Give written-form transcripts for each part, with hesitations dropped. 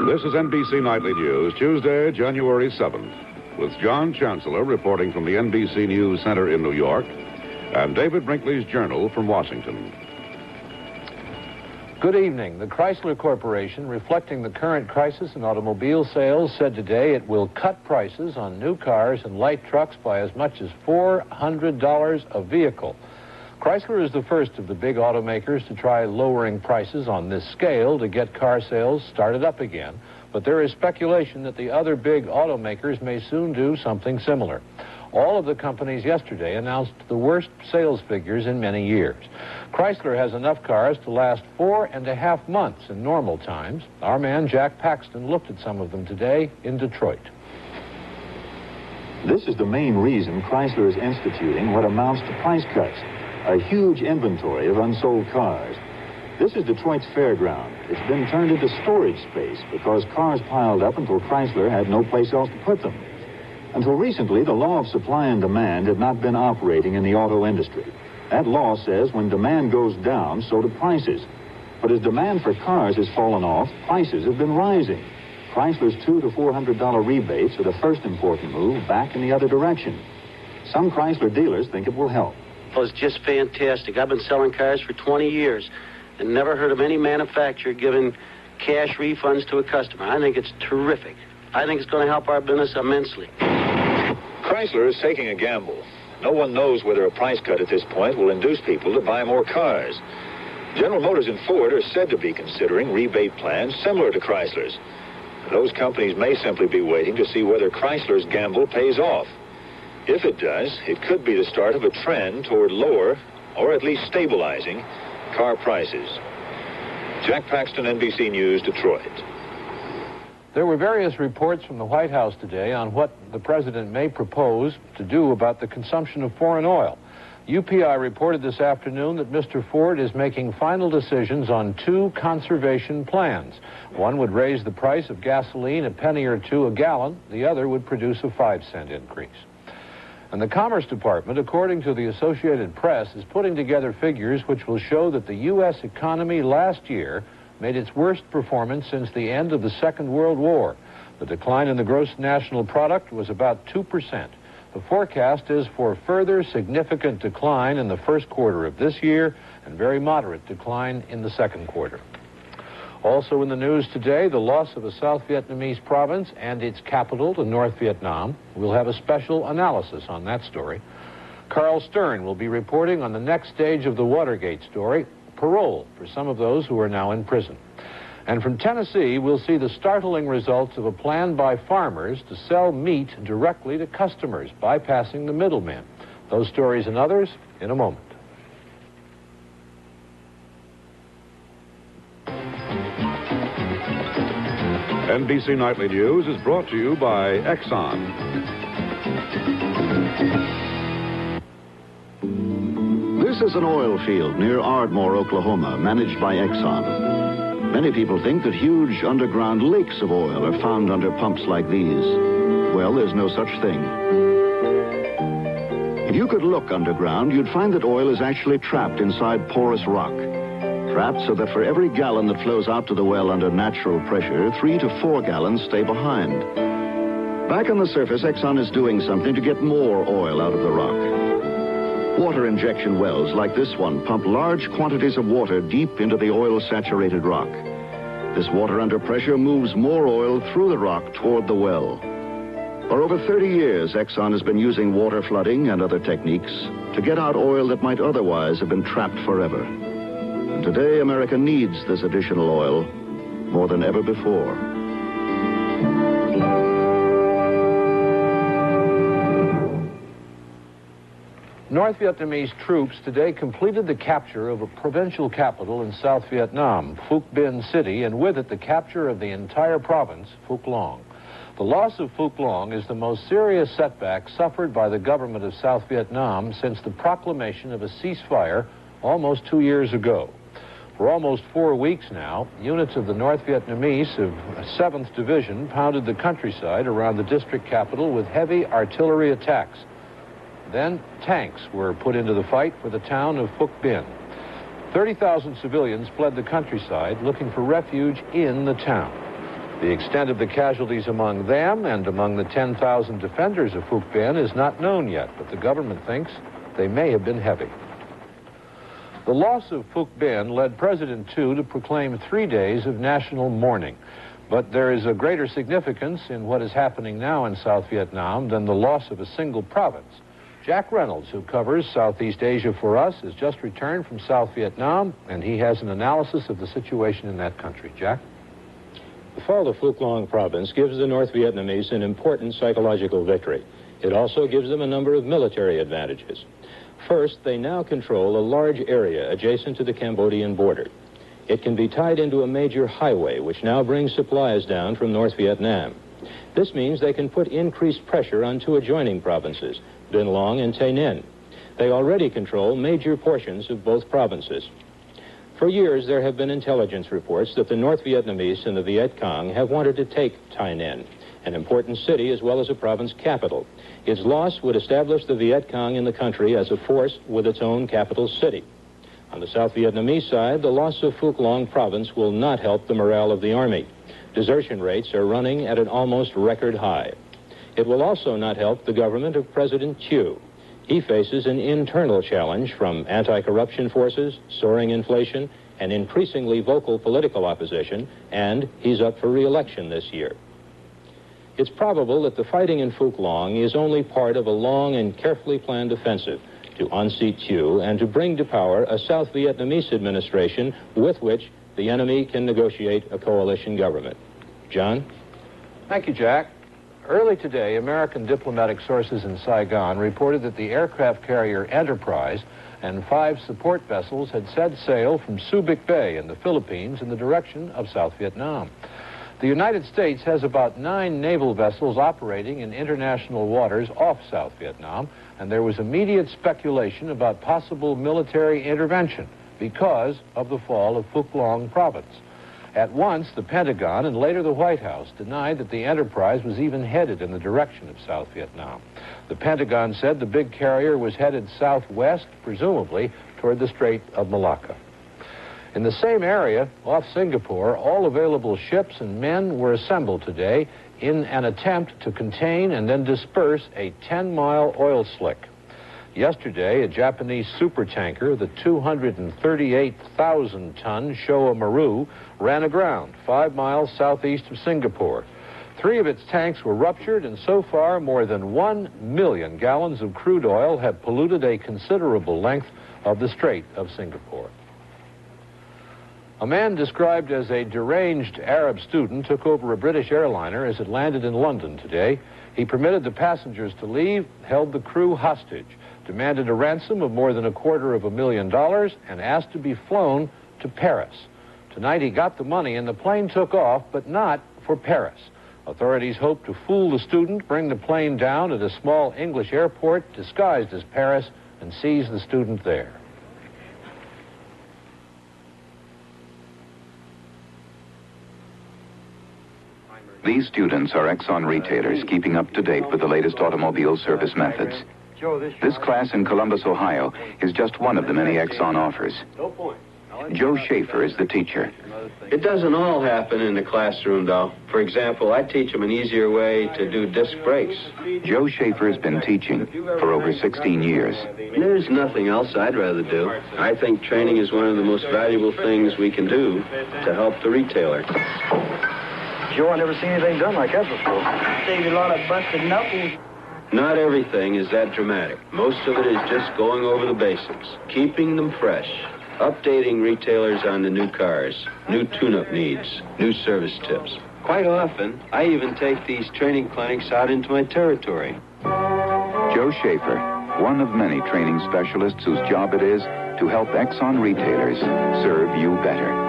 This is NBC Nightly News, Tuesday, January 7th, with John Chancellor reporting from the NBC News Center in New York and David Brinkley's Journal from Washington. Good evening. The Chrysler Corporation, reflecting the current crisis in automobile sales, said today it will cut prices on new cars and light trucks by as much as $400 a vehicle. Chrysler is the first of the big automakers to try lowering prices on this scale to get car sales started up again, but there is speculation that the other big automakers may soon do something similar. All of the companies yesterday announced the worst sales figures in many years. Chrysler has enough cars to last 4.5 months in normal times. Our man Jack Paxton looked at some of them today in Detroit. This is the main reason Chrysler is instituting what amounts to price cuts. A huge inventory of unsold cars. This is Detroit's fairground. It's been turned into storage space because cars piled up until Chrysler had no place else to put them. Until recently, the law of supply and demand had not been operating in the auto industry. That law says when demand goes down, so do prices. But as demand for cars has fallen off, prices have been rising. Chrysler's $200 to $400 rebates are the first important move back in the other direction. Some Chrysler dealers think it will help. Well, it's just fantastic. I've been selling cars for 20 years and never heard of any manufacturer giving cash refunds to a customer. I think it's terrific. I think it's going to help our business immensely. Chrysler is taking a gamble. No one knows whether a price cut at this point will induce people to buy more cars. General Motors and Ford are said to be considering rebate plans similar to Chrysler's. Those companies may simply be waiting to see whether Chrysler's gamble pays off. If it does, it could be the start of a trend toward lower, or at least stabilizing, car prices. Jack Paxton, NBC News, Detroit. There were various reports from the White House today on what the president may propose to do about the consumption of foreign oil. UPI reported this afternoon that Mr. Ford is making final decisions on two conservation plans. One would raise the price of gasoline a penny or two a gallon. The other would produce a 5-cent increase. And the Commerce Department, according to the Associated Press, is putting together figures which will show that the U.S. economy last year made its worst performance since the end of the Second World War. The decline in the gross national product was about 2%. The forecast is for further significant decline in the first quarter of this year and very moderate decline in the second quarter. Also in the news today, the loss of a South Vietnamese province and its capital to North Vietnam. We'll have a special analysis on that story. Carl Stern will be reporting on the next stage of the Watergate story, parole for some of those who are now in prison. And from Tennessee, we'll see the startling results of a plan by farmers to sell meat directly to customers, bypassing the middlemen. Those stories and others in a moment. NBC Nightly News is brought to you by Exxon. This is an oil field near Ardmore, Oklahoma, managed by Exxon. Many people think that huge underground lakes of oil are found under pumps like these. Well, there's no such thing. If you could look underground, you'd find that oil is actually trapped inside porous rock. Trapped so that for every gallon that flows out to the well under natural pressure, 3 to 4 gallons stay behind. Back on the surface, Exxon is doing something to get more oil out of the rock. Water injection wells like this one pump large quantities of water deep into the oil-saturated rock. This water under pressure moves more oil through the rock toward the well. For over 30 years, Exxon has been using water flooding and other techniques to get out oil that might otherwise have been trapped forever. And today, America needs this additional oil more than ever before. North Vietnamese troops today completed the capture of a provincial capital in South Vietnam, Phuoc Binh City, and with it the capture of the entire province, Phuoc Long. The loss of Phuoc Long is the most serious setback suffered by the government of South Vietnam since the proclamation of a ceasefire almost 2 years ago. For almost 4 weeks now, units of the North Vietnamese of 7th Division pounded the countryside around the district capital with heavy artillery attacks. Then tanks were put into the fight for the town of Phuoc Binh. 30,000 civilians fled the countryside looking for refuge in the town. The extent of the casualties among them and among the 10,000 defenders of Phuc Binh is not known yet, but the government thinks they may have been heavy. The loss of Phuc Binh led President Tu to proclaim 3 days of national mourning. But there is a greater significance in what is happening now in South Vietnam than the loss of a single province. Jack Reynolds, who covers Southeast Asia for us, has just returned from South Vietnam, and he has an analysis of the situation in that country. Jack? The fall of Phuc Long province gives the North Vietnamese an important psychological victory. It also gives them a number of military advantages. First, they now control a large area adjacent to the Cambodian border. It can be tied into a major highway, which now brings supplies down from North Vietnam. This means they can put increased pressure on two adjoining provinces, Binh Long and Tay Ninh. They already control major portions of both provinces. For years, there have been intelligence reports that the North Vietnamese and the Viet Cong have wanted to take Tay Ninh, an important city as well as a province capital. Its loss would establish the Viet Cong in the country as a force with its own capital city. On the South Vietnamese side, the loss of Phuc Long province will not help the morale of the army. Desertion rates are running at an almost record high. It will also not help the government of President Thieu. He faces an internal challenge from anti-corruption forces, soaring inflation, and increasingly vocal political opposition, and he's up for re-election this year. It's probable that the fighting in Phuc Long is only part of a long and carefully planned offensive to unseat Thieu and to bring to power a South Vietnamese administration with which the enemy can negotiate a coalition government. John? Thank you, Jack. Early today, American diplomatic sources in Saigon reported that the aircraft carrier Enterprise and 5 support vessels had set sail from Subic Bay in the Philippines in the direction of South Vietnam. The United States has about 9 naval vessels operating in international waters off South Vietnam, and there was immediate speculation about possible military intervention because of the fall of Phuc Long province. At once, the Pentagon and later the White House denied that the Enterprise was even headed in the direction of South Vietnam. The Pentagon said the big carrier was headed southwest, presumably toward the Strait of Malacca. In the same area, off Singapore, all available ships and men were assembled today in an attempt to contain and then disperse a 10-mile oil slick. Yesterday, a Japanese supertanker, the 238,000-ton Showa Maru, ran aground 5 miles southeast of Singapore. 3 of its tanks were ruptured, and so far, more than 1 million gallons of crude oil have polluted a considerable length of the Strait of Singapore. A man described as a deranged Arab student took over a British airliner as it landed in London today. He permitted the passengers to leave, held the crew hostage, demanded a ransom of more than $250,000, and asked to be flown to Paris. Tonight he got the money and the plane took off, but not for Paris. Authorities hope to fool the student, bring the plane down at a small English airport disguised as Paris, and seize the student there. These students are Exxon retailers keeping up to date with the latest automobile service methods. This class in Columbus, Ohio, is just one of the many Exxon offers. Joe Schaefer is the teacher. It doesn't all happen in the classroom, though. For example, I teach them an easier way to do disc brakes. Joe Schaefer has been teaching for over 16 years. There's nothing else I'd rather do. I think training is one of the most valuable things we can do to help the retailer. Joe, I never seen anything done like that before. Saved a lot of busted knuckles. Not everything is that dramatic. Most of it is just going over the basics, keeping them fresh, updating retailers on the new cars, new tune-up needs, new service tips. Quite often, I even take these training clinics out into my territory. Joe Schaefer, one of many training specialists whose job it is to help Exxon retailers serve you better.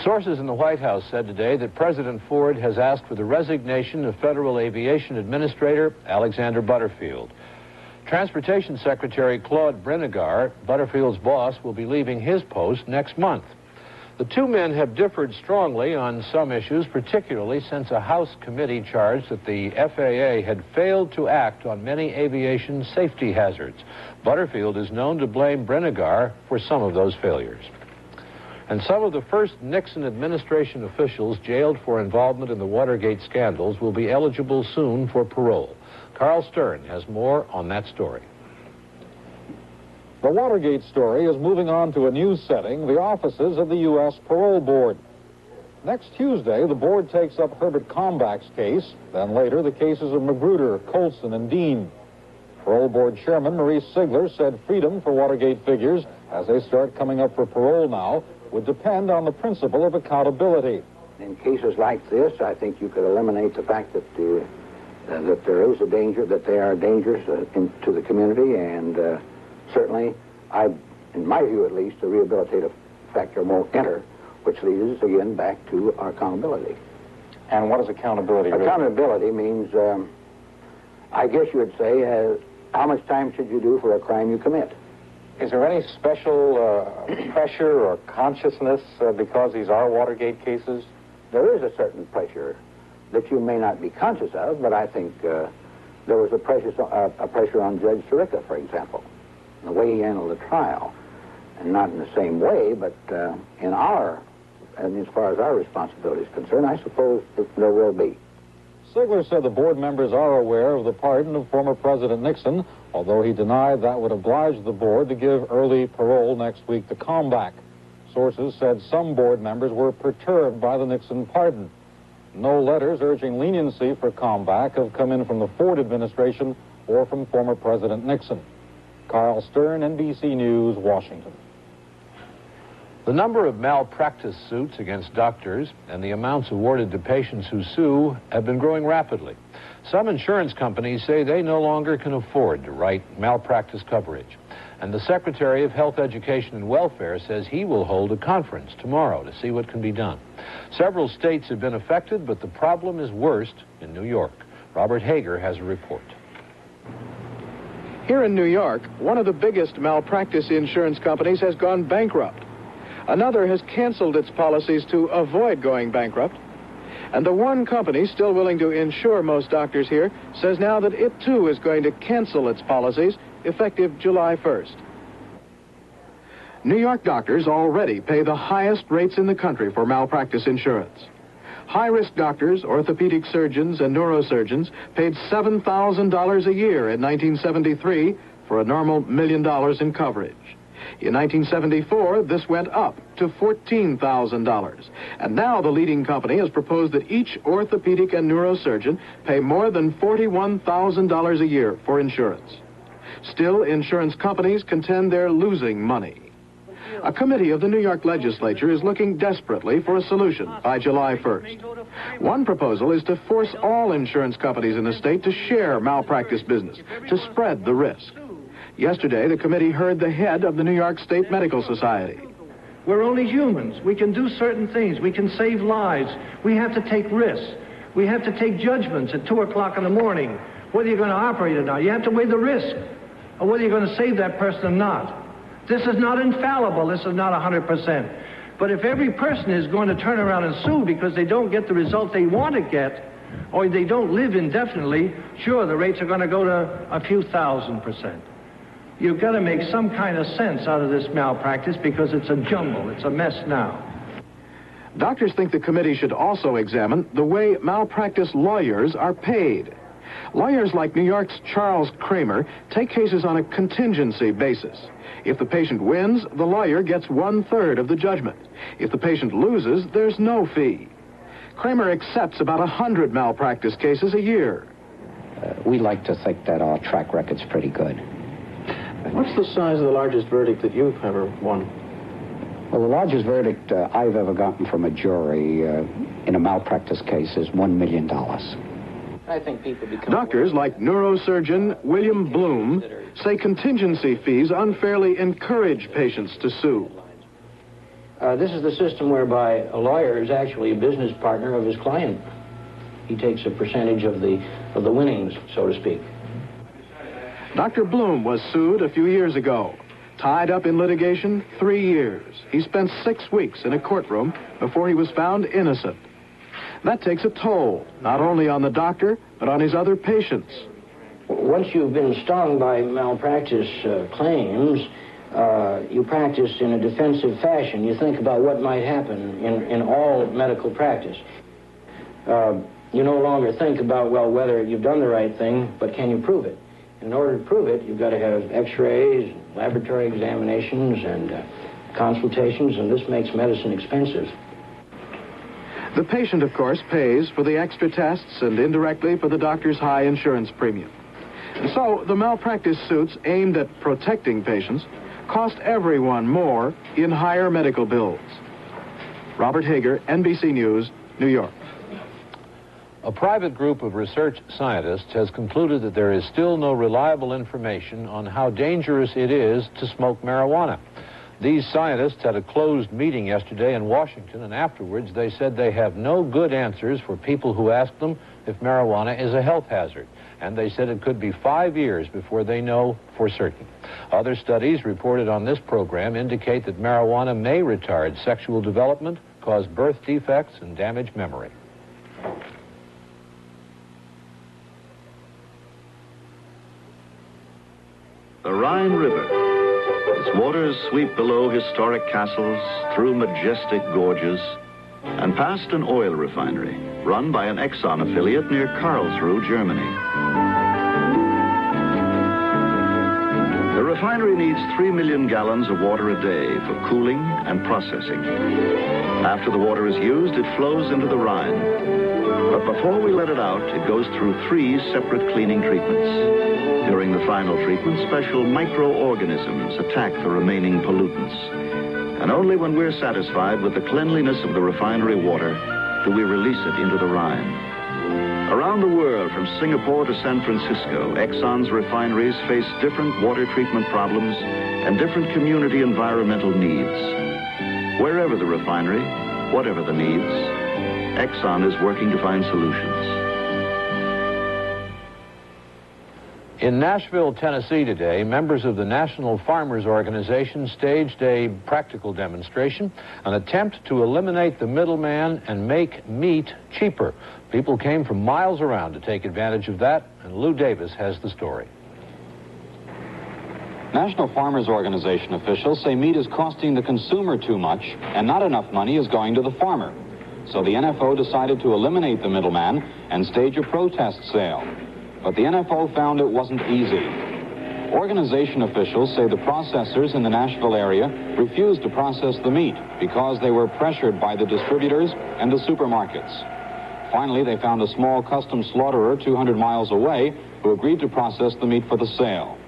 Sources in the White House said today that President Ford has asked for the resignation of Federal Aviation Administrator Alexander Butterfield. Transportation Secretary Claude Brinegar, Butterfield's boss, will be leaving his post next month. The two men have differed strongly on some issues, particularly since a House committee charged that the FAA had failed to act on many aviation safety hazards. Butterfield is known to blame Brinegar for some of those failures. And some of the first Nixon administration officials jailed for involvement in the Watergate scandals will be eligible soon for parole. Carl Stern has more on that story. The Watergate story is moving on to a new setting, the offices of the U.S. Parole Board. Next Tuesday, the board takes up Herbert Kalmbach's case, then later the cases of Magruder, Colson, and Dean. Parole Board Chairman Maurice Sigler said freedom for Watergate figures, as they start coming up for parole now, would depend on the principle of accountability. In cases like this, I think you could eliminate the fact that that there is a danger, that they are dangers to the community, and certainly, in my view at least, the rehabilitative factor won't enter, which leads us again back to our accountability. And what is accountability? Accountability means, I guess you would say, how much time should you do for a crime you commit? Is there any special pressure or consciousness because these are Watergate cases? There is a certain pressure that you may not be conscious of, but I think there was a pressure on Judge Sirica, for example, in the way he handled the trial. And not in the same way, but and as far as our responsibility is concerned, I suppose that there will be. Sigler said the board members are aware of the pardon of former President Nixon, although he denied that would oblige the board to give early parole next week to Kalmbach. Sources said some board members were perturbed by the Nixon pardon. No letters urging leniency for Kalmbach have come in from the Ford administration or from former President Nixon. Carl Stern, NBC News, Washington. The number of malpractice suits against doctors and the amounts awarded to patients who sue have been growing rapidly. Some insurance companies say they no longer can afford to write malpractice coverage. And the Secretary of Health, Education, and Welfare says he will hold a conference tomorrow to see what can be done. Several states have been affected, but the problem is worst in New York. Robert Hager has a report. Here in New York, one of the biggest malpractice insurance companies has gone bankrupt. Another has canceled its policies to avoid going bankrupt. And the one company still willing to insure most doctors here says now that it too is going to cancel its policies effective July 1st. New York doctors already pay the highest rates in the country for malpractice insurance. High-risk doctors, orthopedic surgeons, and neurosurgeons paid $7,000 a year in 1973 for a normal $1 million in coverage. In 1974, this went up to $14,000. And now the leading company has proposed that each orthopedic and neurosurgeon pay more than $41,000 a year for insurance. Still, insurance companies contend they're losing money. A committee of the New York legislature is looking desperately for a solution by July 1st. One proposal is to force all insurance companies in the state to share malpractice business, to spread the risk. Yesterday, the committee heard the head of the New York State Medical Society. We're only humans. We can do certain things. We can save lives. We have to take risks. We have to take judgments at 2 o'clock in the morning, whether you're going to operate or not. You have to weigh the risk of whether you're going to save that person or not. This is not infallible. This is not 100%. But if every person is going to turn around and sue because they don't get the result they want to get, or they don't live indefinitely, sure, the rates are going to go to a few thousand%. You've got to make some kind of sense out of this malpractice because it's a jumble. It's a mess now. Doctors think the committee should also examine the way malpractice lawyers are paid. Lawyers like New York's Charles Kramer take cases on a contingency basis. If the patient wins, the lawyer gets 1/3 of the judgment. If the patient loses, there's no fee. Kramer accepts about 100 malpractice cases a year. We like to think that our track record's pretty good. What's the size of the largest verdict that you've ever won? Well, the largest verdict I've ever gotten from a jury in a malpractice case is $1 million. I think people become... Doctors like neurosurgeon William Bloom say contingency fees unfairly encourage patients to sue. This is the system whereby a lawyer is actually a business partner of his client. He takes a percentage of the winnings, so to speak. Dr. Bloom was sued a few years ago. Tied up in litigation, 3 years. He spent 6 weeks in a courtroom before he was found innocent. That takes a toll, not only on the doctor, but on his other patients. Once you've been stung by malpractice claims, you practice in a defensive fashion. You think about what might happen in all medical practice. You no longer think about, well, whether you've done the right thing, but can you prove it? In order to prove it, you've got to have x-rays, laboratory examinations, and consultations, and this makes medicine expensive. The patient, of course, pays for the extra tests and indirectly for the doctor's high insurance premium. And so the malpractice suits aimed at protecting patients cost everyone more in higher medical bills. Robert Hager, NBC News, New York. A private group of research scientists has concluded that there is still no reliable information on how dangerous it is to smoke marijuana. These scientists had a closed meeting yesterday in Washington, and afterwards they said they have no good answers for people who ask them if marijuana is a health hazard. And they said it could be 5 years before they know for certain. Other studies reported on this program indicate that marijuana may retard sexual development, cause birth defects, and damage memory. The Rhine River. Its waters sweep below historic castles, through majestic gorges, and past an oil refinery run by an Exxon affiliate near Karlsruhe, Germany. The refinery needs 3 million gallons of water a day for cooling and processing. After the water is used, it flows into the Rhine. But before we let it out, it goes through 3 separate cleaning treatments. During the final treatment, special microorganisms attack the remaining pollutants. And only when we're satisfied with the cleanliness of the refinery water do we release it into the Rhine. Around the world, from Singapore to San Francisco, Exxon's refineries face different water treatment problems and different community environmental needs. Wherever the refinery, whatever the needs, Exxon is working to find solutions. In Nashville, Tennessee today, members of the National Farmers Organization staged a practical demonstration, an attempt to eliminate the middleman and make meat cheaper. People came from miles around to take advantage of that, and Lou Davis has the story. National Farmers Organization officials say meat is costing the consumer too much and not enough money is going to the farmer. So the NFO decided to eliminate the middleman and stage a protest sale. But the NFO found it wasn't easy. Organization officials say the processors in the Nashville area refused to process the meat because they were pressured by the distributors and the supermarkets. Finally, they found a small custom slaughterer 200 miles away who agreed to process the meat for the sale.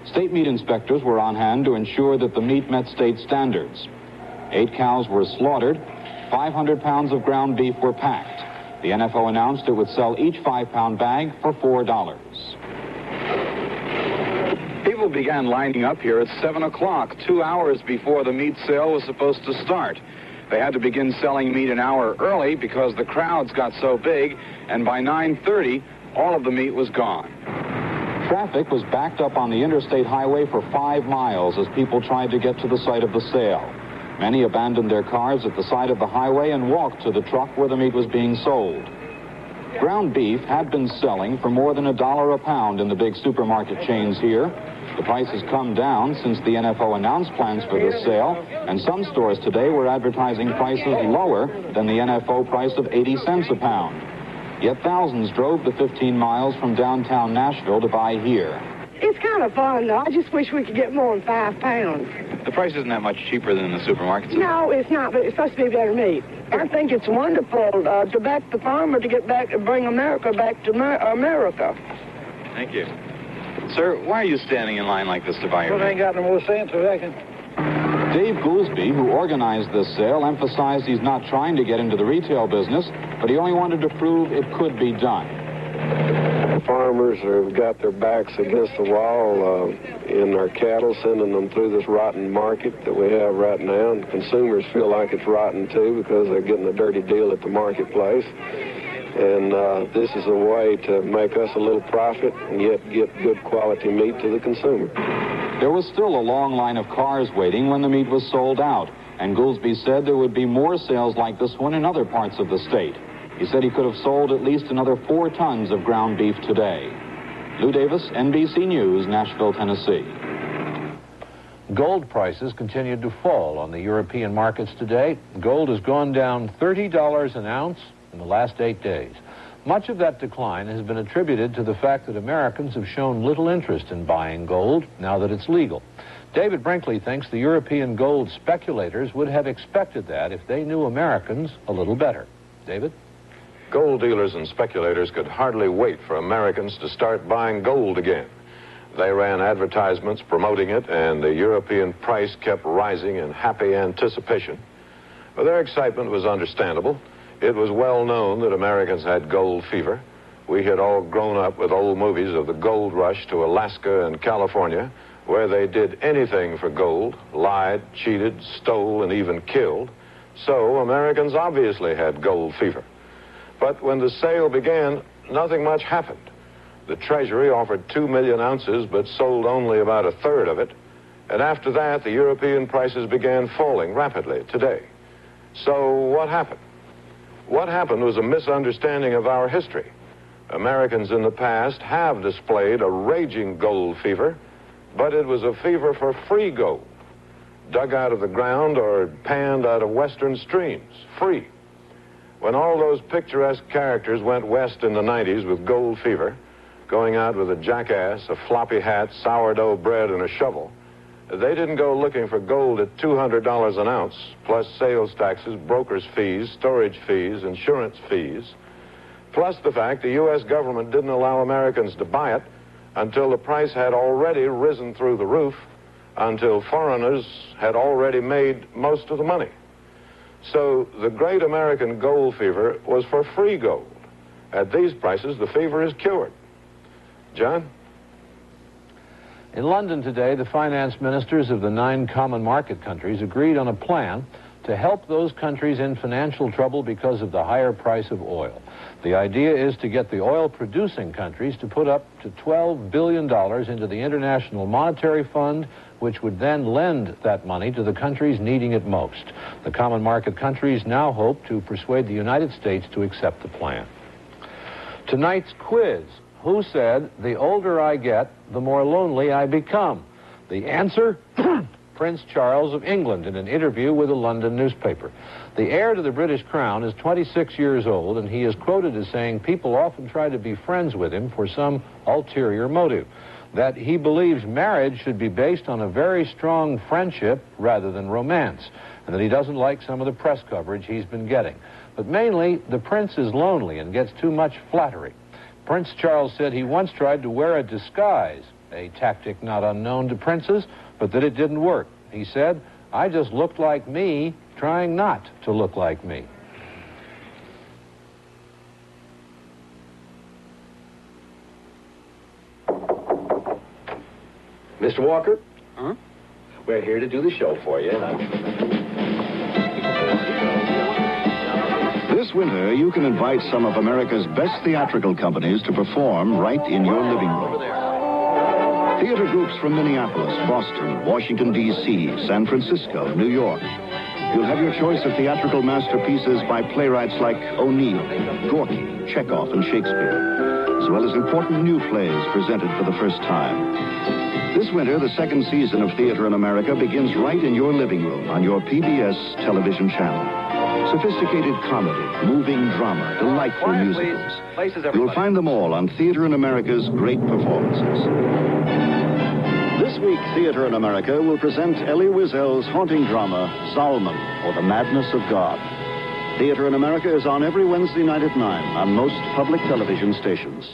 State meat inspectors were on hand to ensure that the meat met state standards. 8 cows were slaughtered, 500 pounds of ground beef were packed. The NFO announced it would sell each 5-pound bag for $4. People began lining up here at 7 o'clock, 2 hours before the meat sale was supposed to start. They had to begin selling meat an hour early because the crowds got so big, and by 9:30, all of the meat was gone. Traffic was backed up on the interstate highway for 5 miles as people tried to get to the site of the sale. Many abandoned their cars at the side of the highway and walked to the truck where the meat was being sold. Ground beef had been selling for more than $1 a pound in the big supermarket chains here. The price has come down since the NFO announced plans for this sale, and some stores today were advertising prices lower than the NFO price of 80 cents a pound. Yet thousands drove the 15 miles from downtown Nashville to buy here. It's kind of fun, though. I just wish we could get more than 5 pounds. The price isn't that much cheaper than the supermarkets. No, it's not, but it's supposed to be better meat. I think it's wonderful to back the farmer to get back, to bring America back to America. Thank you. Sir, why are you standing in line like this to buy your meat? Well, I ain't got no more sense, I reckon. Dave Goolsby, who organized this sale, emphasized he's not trying to get into the retail business, but he only wanted to prove it could be done. Farmers have got their backs against the wall in our cattle, sending them through this rotten market that we have right now. And consumers feel like it's rotten, too, because they're getting a dirty deal at the marketplace. And this is a way to make us a little profit and yet get good quality meat to the consumer. There was still a long line of cars waiting when the meat was sold out, and Goolsby said there would be more sales like this one in other parts of the state. He said he could have sold at least another 4 tons of ground beef today. Lou Davis, NBC News, Nashville, Tennessee. Gold prices continued to fall on the European markets today. Gold has gone down $30 an ounce in the last 8 days. Much of that decline has been attributed to the fact that Americans have shown little interest in buying gold now that it's legal. David Brinkley thinks the European gold speculators would have expected that if they knew Americans a little better. David? Gold dealers and speculators could hardly wait for Americans to start buying gold again. They ran advertisements promoting it, and the European price kept rising in happy anticipation. But their excitement was understandable. It was well known that Americans had gold fever. We had all grown up with old movies of the gold rush to Alaska and California, where they did anything for gold, lied, cheated, stole, and even killed. So Americans obviously had gold fever. But when the sale began, nothing much happened. The Treasury offered 2 million ounces, but sold only about a third of it. And after that, the European prices began falling rapidly today. So what happened? What happened was a misunderstanding of our history. Americans in the past have displayed a raging gold fever, but it was a fever for free gold, dug out of the ground or panned out of western streams, free. When all those picturesque characters went west in the 90s with gold fever, going out with a jackass, a floppy hat, sourdough bread, and a shovel, they didn't go looking for gold at $200 an ounce, plus sales taxes, broker's fees, storage fees, insurance fees, plus the fact the U.S. government didn't allow Americans to buy it until the price had already risen through the roof, until foreigners had already made most of the money. So the great American gold fever was for free gold. At these prices, the fever is cured. John? In London today, the finance ministers of the 9 common market countries agreed on a plan to help those countries in financial trouble because of the higher price of oil. The idea is to get the oil-producing countries to put up to $12 billion into the International Monetary Fund, which would then lend that money to the countries needing it most. The common market countries now hope to persuade the United States to accept the plan. Tonight's quiz. Who said, "The older I get, the more lonely I become"? The answer? Prince Charles of England in an interview with a London newspaper. The heir to the British crown is 26 years old, and he is quoted as saying people often try to be friends with him for some ulterior motive. That he believes marriage should be based on a very strong friendship rather than romance, and that he doesn't like some of the press coverage he's been getting. But mainly, the prince is lonely and gets too much flattery. Prince Charles said he once tried to wear a disguise, a tactic not unknown to princes, but that it didn't work. He said, "I just looked like me, trying not to look like me." Mr. Walker? Huh? We're here to do the show for you. This winter, you can invite some of America's best theatrical companies to perform right in your living room. Theater groups from Minneapolis, Boston, Washington, D.C., San Francisco, New York. You'll have your choice of theatrical masterpieces by playwrights like O'Neill, Gorky, Chekhov, and Shakespeare, as well as important new plays presented for the first time. This winter, the second season of Theater in America begins right in your living room on your PBS television channel. Sophisticated comedy, moving drama, delightful musicals. You'll find them all on Theater in America's great performances. This week, Theater in America will present Elie Wiesel's haunting drama, Zalman, or The Madness of God. Theater in America is on every Wednesday night at 9 on most public television stations.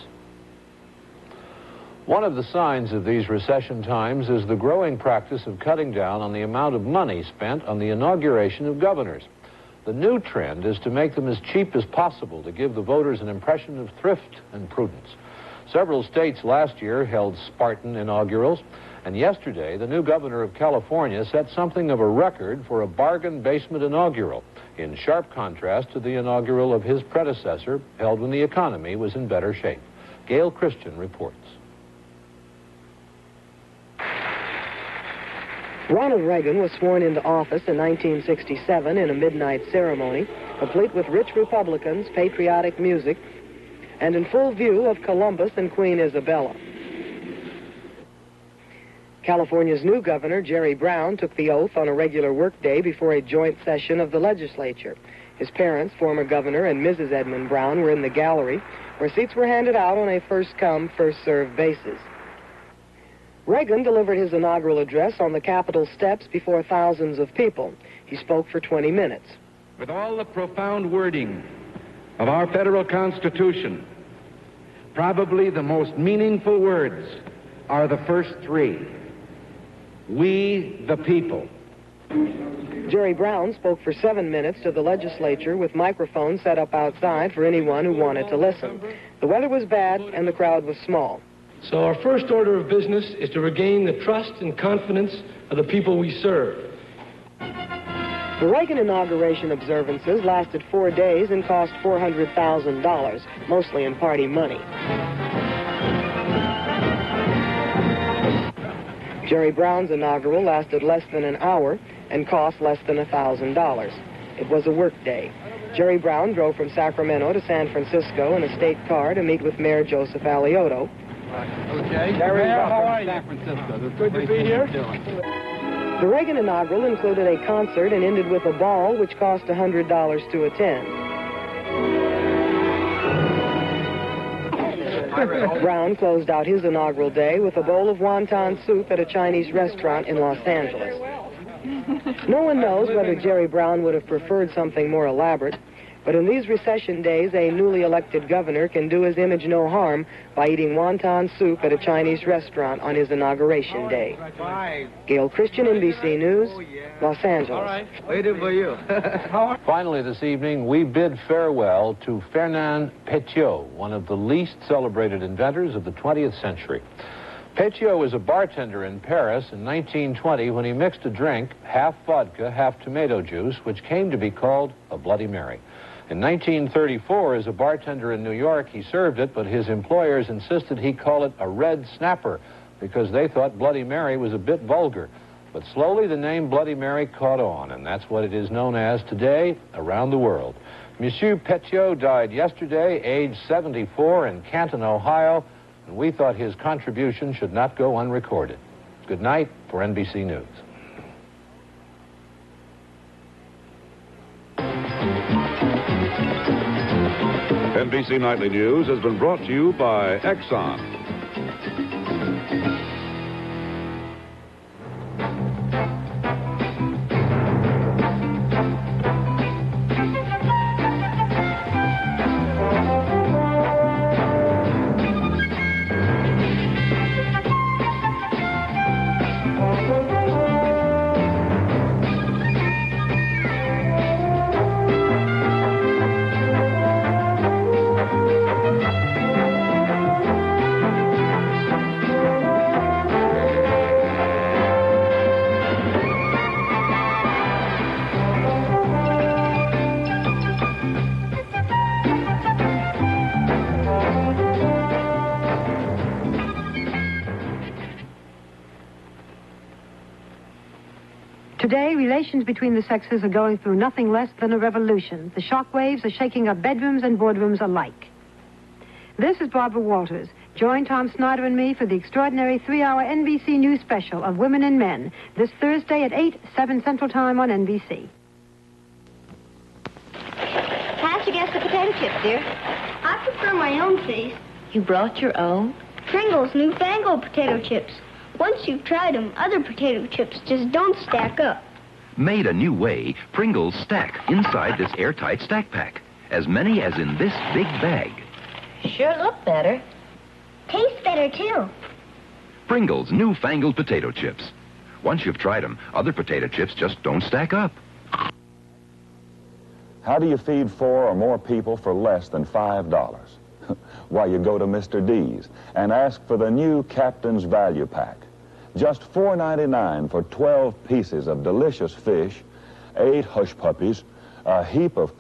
One of the signs of these recession times is the growing practice of cutting down on the amount of money spent on the inauguration of governors. The new trend is to make them as cheap as possible to give the voters an impression of thrift and prudence. Several states last year held Spartan inaugurals, and yesterday the new governor of California set something of a record for a bargain basement inaugural, in sharp contrast to the inaugural of his predecessor, held when the economy was in better shape. Gail Christian reports. Ronald Reagan was sworn into office in 1967 in a midnight ceremony, complete with rich Republicans, patriotic music, and in full view of Columbus and Queen Isabella. California's new governor, Jerry Brown, took the oath on a regular workday before a joint session of the legislature. His parents, former Governor and Mrs. Edmund Brown, were in the gallery, where seats were handed out on a first-come, first-served basis. Reagan delivered his inaugural address on the Capitol steps before thousands of people. He spoke for 20 minutes. With all the profound wording of our federal Constitution, probably the most meaningful words are the first three. We, the people. Jerry Brown spoke for 7 minutes to the legislature with microphones set up outside for anyone who wanted to listen. The weather was bad and the crowd was small. So our first order of business is to regain the trust and confidence of the people we serve. The Reagan inauguration observances lasted 4 days and cost $400,000, mostly in party money. Jerry Brown's inaugural lasted less than an hour and cost less than $1,000. It was a work day. Jerry Brown drove from Sacramento to San Francisco in a state car to meet with Mayor Joseph Alioto. Okay. Mayor, how are you? San Francisco. It's good to be here. The Reagan inaugural included a concert and ended with a ball, which cost $100 to attend. Brown closed out his inaugural day with a bowl of wonton soup at a Chinese restaurant in Los Angeles. No one knows whether Jerry Brown would have preferred something more elaborate, but in these recession days, a newly elected governor can do his image no harm by eating wonton soup at a Chinese restaurant on his inauguration day. Gail Christian, NBC News, Los Angeles. Waiting for you. Finally this evening, we bid farewell to Fernand Petiot, one of the least celebrated inventors of the 20th century. Petiot was a bartender in Paris in 1920 when he mixed a drink, half vodka, half tomato juice, which came to be called a Bloody Mary. In 1934, as a bartender in New York, he served it, but his employers insisted he call it a red snapper because they thought Bloody Mary was a bit vulgar. But slowly the name Bloody Mary caught on, and that's what it is known as today around the world. Monsieur Petiot died yesterday, aged 74, in Canton, Ohio, and we thought his contribution should not go unrecorded. Good night for NBC News. NBC Nightly News has been brought to you by Exxon. Today, relations between the sexes are going through nothing less than a revolution. The shockwaves are shaking up bedrooms and boardrooms alike. This is Barbara Walters. Join Tom Snyder and me for the extraordinary 3-hour NBC News special of Women and Men this Thursday at 8, 7 Central Time on NBC. How'd you guess the potato chips, dear? I prefer my own, please. You brought your own? Pringles newfangled potato chips. Once you've tried them, other potato chips just don't stack up. Made a new way, Pringles stack inside this airtight stack pack. As many as in this big bag. Sure look better. Tastes better, too. Pringles newfangled potato chips. Once you've tried them, other potato chips just don't stack up. How do you feed 4 or more people for less than $5? Why, you go to Mr. D's and ask for the new Captain's Value Pack. Just $4.99 for 12 pieces of delicious fish, 8 hush puppies, a heap of